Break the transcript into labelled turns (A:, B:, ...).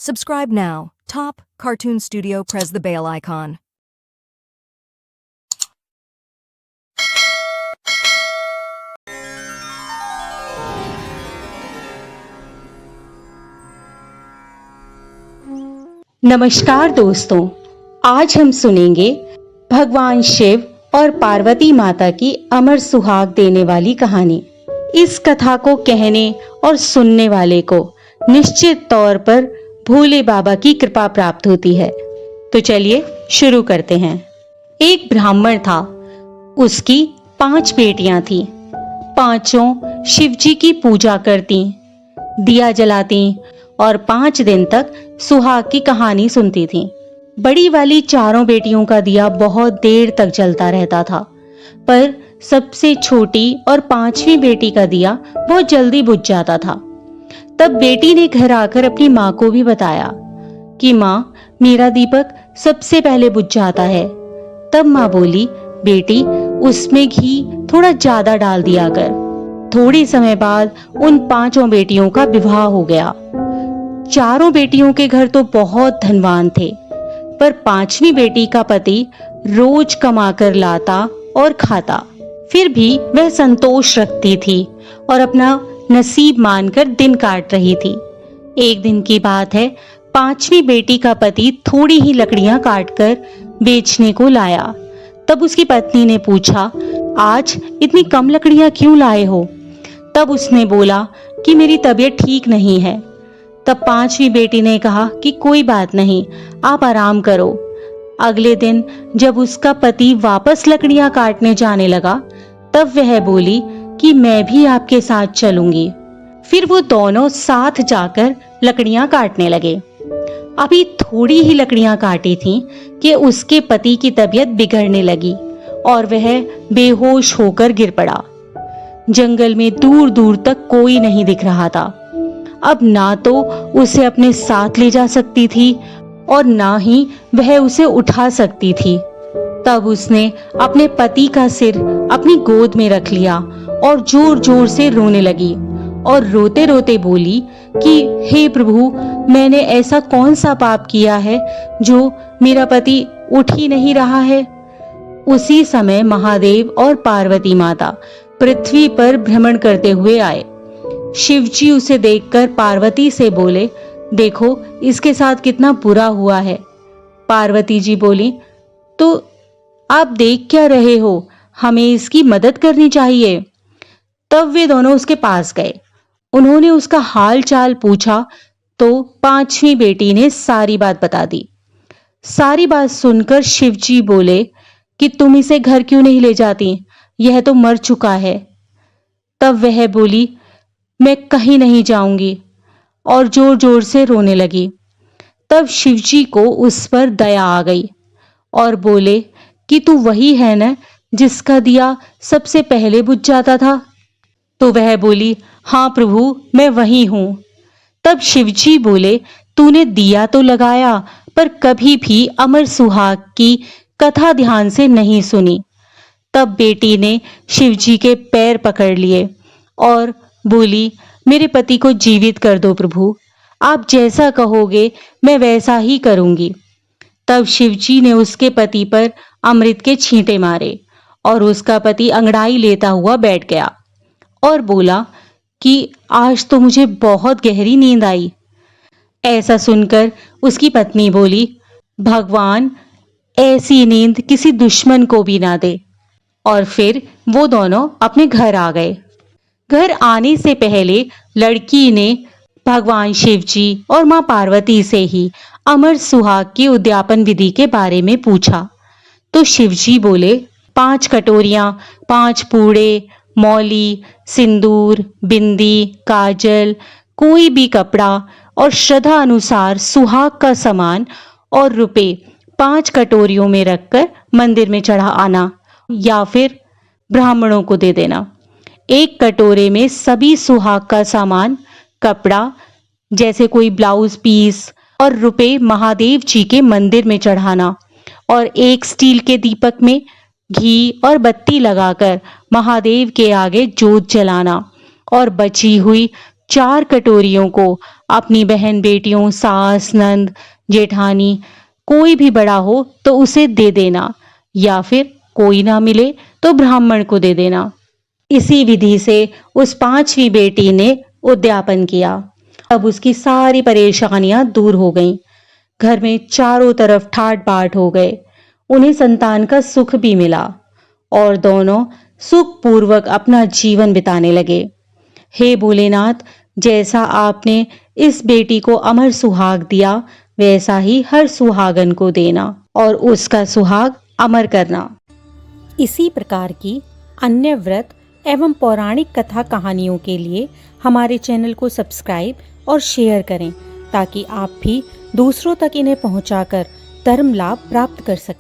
A: Subscribe now. Top Cartoon Studio. Press the bell icon.
B: नमस्कार दोस्तों, आज हम सुनेंगे भगवान शिव और पार्वती माता की अमर सुहाग देने वाली कहानी। इस कथा को कहने और सुनने वाले को निश्चित तौर पर भोले बाबा की कृपा प्राप्त होती है। तो चलिए शुरू करते हैं। एक ब्राह्मण था, उसकी 5 बेटियां थीं। पांचों शिवजी की पूजा करती, दिया जलाती और 5 दिन तक सुहाग की कहानी सुनती थीं। बड़ी वाली 4 बेटियों का दिया बहुत देर तक जलता रहता था, पर सबसे छोटी और 5वीं बेटी का दिया बहुत जल्दी बुझ जाता था। तब बेटी ने घर आकर अपनी माँ को भी बताया कि माँ, मेरा दीपक सबसे पहले बुझ जाता है। तब माँ बोली, बेटी, उसमें घी थोड़ा ज्यादा डाल दिया कर। थोड़ी समय बाद उन 5 बेटियों का विवाह हो गया। 4 बेटियों के घर तो बहुत धनवान थे, पर 5वीं बेटी का पति रोज कमाकर लाता और खाता, फिर भी वह संतोष रखती थी और अपना नसीब मानकर दिन काट रही थी। एक दिन की बात है, 5वीं बेटी का पति थोड़ी ही लकड़ियां काटकर बेचने को लाया। तब उसकी पत्नी ने पूछा, आज इतनी कम लकड़ियां क्यों लाए हो? तब उसने बोला कि मेरी तबीयत ठीक नहीं है। तब 5वीं बेटी ने कहा कि कोई बात नहीं, आप आराम करो। अगले दिन जब उसका पति वापस लकड़ियां काटने जाने लगा, तब वह बोली कि मैं भी आपके साथ चलूंगी। फिर वो दोनों साथ जाकर लकड़ियां काटने लगे। अभी थोड़ी ही लकड़ियां काटी थीं कि उसके पति की तबीयत बिगड़ने लगी और वह बेहोश होकर गिर पड़ा। जंगल में दूर दूर तक कोई नहीं दिख रहा था। अब ना तो उसे अपने साथ ले जा सकती थी और ना ही वह उसे उठा सकती थी। तब उसने अपने पति का सिर अपनी गोद में रख लिया और जोर जोर से रोने लगी और रोते रोते बोली कि हे प्रभु, मैंने ऐसा कौन सा पाप किया है जो मेरा पति उठ ही नहीं रहा है। उसी समय महादेव और पार्वती माता पृथ्वी पर भ्रमण करते हुए आए। शिवजी उसे देखकर पार्वती से बोले, देखो इसके साथ कितना बुरा हुआ है। पार्वती जी बोली, तो आप देख क्या रहे हो, हमें इसकी मदद करनी चाहिए। तब वे दोनों उसके पास गए। उन्होंने उसका हाल चाल पूछा तो 5वीं बेटी ने सारी बात बता दी। सारी बात सुनकर शिवजी बोले कि तुम इसे घर क्यों नहीं ले जाती, यह तो मर चुका है। तब वह बोली, मैं कहीं नहीं जाऊंगी, और जोर जोर से रोने लगी। तब शिवजी को उस पर दया आ गई और बोले कि तू वही है न जिसका दिया सबसे पहले बुझ जाता था? तो वह बोली, हाँ प्रभु, मैं वही हूं। तब शिवजी बोले, तूने दिया तो लगाया, पर कभी भी अमर सुहाग की कथा ध्यान से नहीं सुनी। तब बेटी ने शिवजी के पैर पकड़ लिए और बोली, मेरे पति को जीवित कर दो प्रभु, आप जैसा कहोगे मैं वैसा ही करूंगी। तब शिवजी ने उसके पति पर अमृत के छींटे मारे और उसका पति अंगड़ाई लेता हुआ बैठ गया और बोला कि आज तो मुझे बहुत गहरी नींद आई। ऐसा सुनकर उसकी पत्नी बोली, भगवान ऐसी नींद किसी दुश्मन को भी ना दे। और फिर वो दोनों अपने घर आ गए। घर आने से पहले लड़की ने भगवान शिवजी और मां पार्वती से ही अमर सुहाग की उद्यापन विधि के बारे में पूछा। तो शिवजी बोले, 5 कटोरियां, 5 पूड़े, मौली, सिंदूर, बिंदी, काजल, कोई भी कपड़ा और श्रद्धा अनुसार सुहाग का सामान और रुपए 5 कटोरियों में रखकर मंदिर में चढ़ा आना या फिर ब्राह्मणों को दे देना। एक कटोरे में सभी सुहाग का सामान, कपड़ा जैसे कोई ब्लाउज पीस और रुपए महादेव जी के मंदिर में चढ़ाना और एक स्टील के दीपक में घी और बत्ती लगाकर महादेव के आगे जोत जलाना और बची हुई 4 कटोरियों को अपनी बहन बेटियों, सास, नंद, जेठानी कोई भी बड़ा हो तो उसे दे देना, या फिर कोई ना मिले तो ब्राह्मण को दे देना। इसी विधि से उस 5वीं बेटी ने उद्यापन किया। अब उसकी सारी परेशानियां दूर हो गईं। घर में चारों तरफ ठाट बाट हो गए। उन्हें संतान का सुख भी मिला और दोनों सुखपूर्वक अपना जीवन बिताने लगे। हे भोलेनाथ, जैसा आपने इस बेटी को अमर सुहाग दिया, वैसा ही हर सुहागन को देना और उसका सुहाग अमर करना।
C: इसी प्रकार की अन्य व्रत एवं पौराणिक कथा कहानियों के लिए हमारे चैनल को सब्सक्राइब और शेयर करें, ताकि आप भी दूसरों तक इन्हें पहुंचाकर धर्म लाभ प्राप्त कर सकें।